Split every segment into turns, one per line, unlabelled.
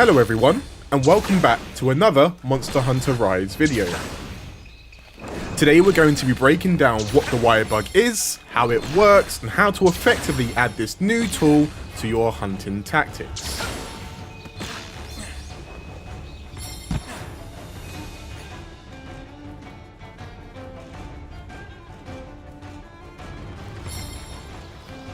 Hello everyone, and welcome back to another Monster Hunter Rise video. Today we're going to be breaking down what the Wirebug is, how it works, and how to effectively add this new tool to your hunting tactics.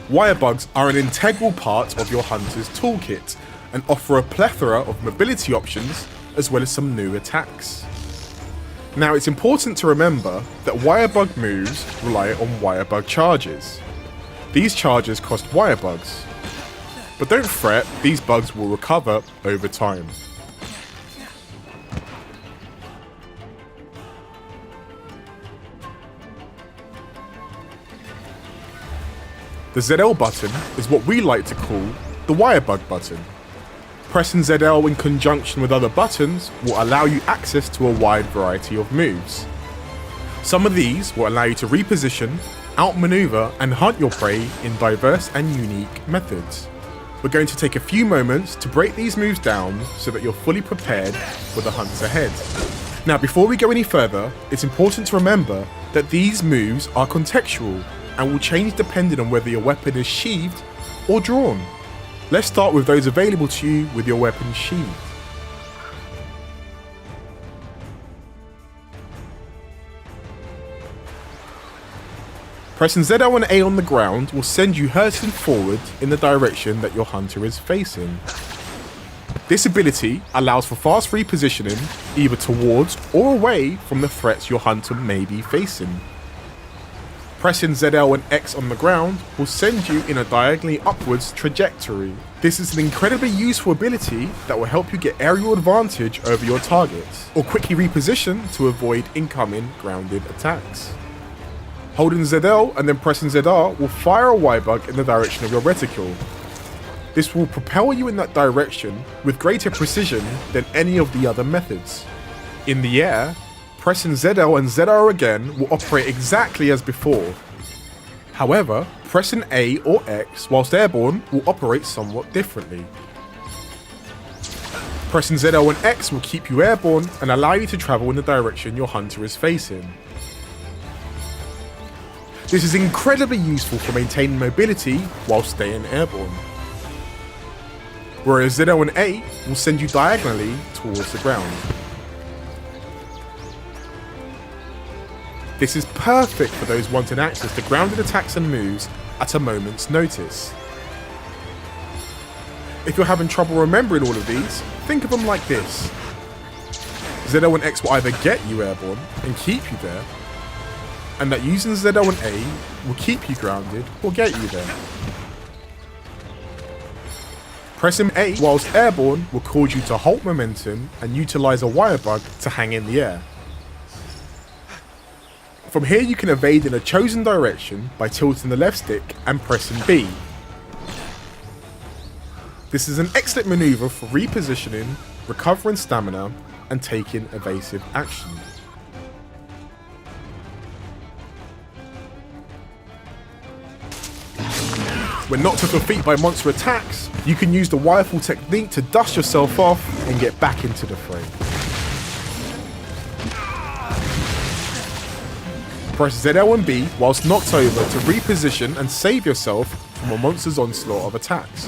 Wirebugs are an integral part of your hunter's toolkit and offer a plethora of mobility options as well as some new attacks. Now it's important to remember that Wirebug moves rely on Wirebug charges. These charges cost Wirebugs, but don't fret, these bugs will recover over time. The ZL button is what we like to call the Wirebug button. Pressing ZL in conjunction with other buttons will allow you access to a wide variety of moves. Some of these will allow you to reposition, outmaneuver and hunt your prey in diverse and unique methods. We're going to take a few moments to break these moves down so that you're fully prepared for the hunts ahead. Now before we go any further, it's important to remember that these moves are contextual and will change depending on whether your weapon is sheathed or drawn. Let's start with those available to you with your weapon sheathed. Pressing ZL and A on the ground will send you hurtling forward in the direction that your hunter is facing. This ability allows for fast repositioning either towards or away from the threats your hunter may be facing. Pressing ZL and X on the ground will send you in a diagonally upwards trajectory. This is an incredibly useful ability that will help you get aerial advantage over your targets, or quickly reposition to avoid incoming grounded attacks. Holding ZL and then pressing ZR will fire a Wirebug in the direction of your reticule. This will propel you in that direction with greater precision than any of the other methods. In the air, pressing ZL and ZR again will operate exactly as before. However, pressing A or X whilst airborne will operate somewhat differently. Pressing ZL and X will keep you airborne and allow you to travel in the direction your hunter is facing. This is incredibly useful for maintaining mobility while staying airborne. Whereas ZL and A will send you diagonally towards the ground. This is perfect for those wanting access to grounded attacks and moves at a moment's notice. If you're having trouble remembering all of these, think of them like this. ZL and X will either get you airborne and keep you there, and that using ZL and A will keep you grounded or get you there. Pressing A whilst airborne will cause you to halt momentum and utilise a Wirebug to hang in the air. From here you can evade in a chosen direction by tilting the left stick and pressing B. This is an excellent manoeuvre for repositioning, recovering stamina and taking evasive action. When knocked off your feet by monster attacks, you can use the wireful technique to dust yourself off and get back into the fray. Press ZL and B whilst knocked over to reposition and save yourself from a monster's onslaught of attacks.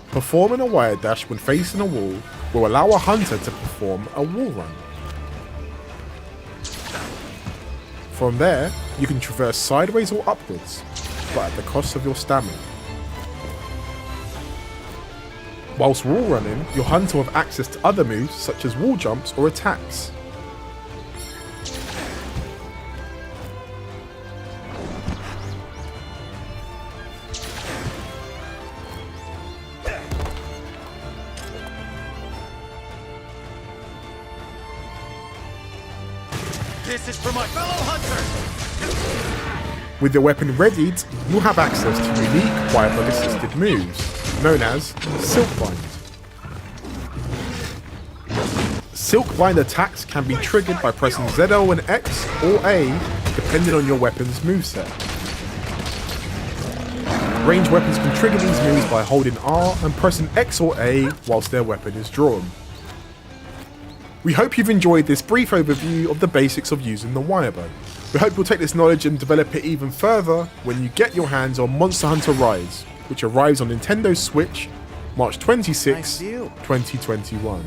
Performing a wire dash when facing a wall will allow a hunter to perform a wall run. From there, you can traverse sideways or upwards, but at the cost of your stamina. Whilst wall running, your hunter will have access to other moves such as wall jumps or attacks.
This is for my fellow hunters!
With your weapon readied, you'll have access to unique Wirebug assisted moves, known as Silkbind. Silkbind attacks can be triggered by pressing ZL and X or A depending on your weapon's moveset. Ranged weapons can trigger these moves by holding R and pressing X or A whilst their weapon is drawn. We hope you've enjoyed this brief overview of the basics of using the Wirebug. We hope you'll take this knowledge and develop it even further when you get your hands on Monster Hunter Rise, which arrives on Nintendo Switch March 26, 2021.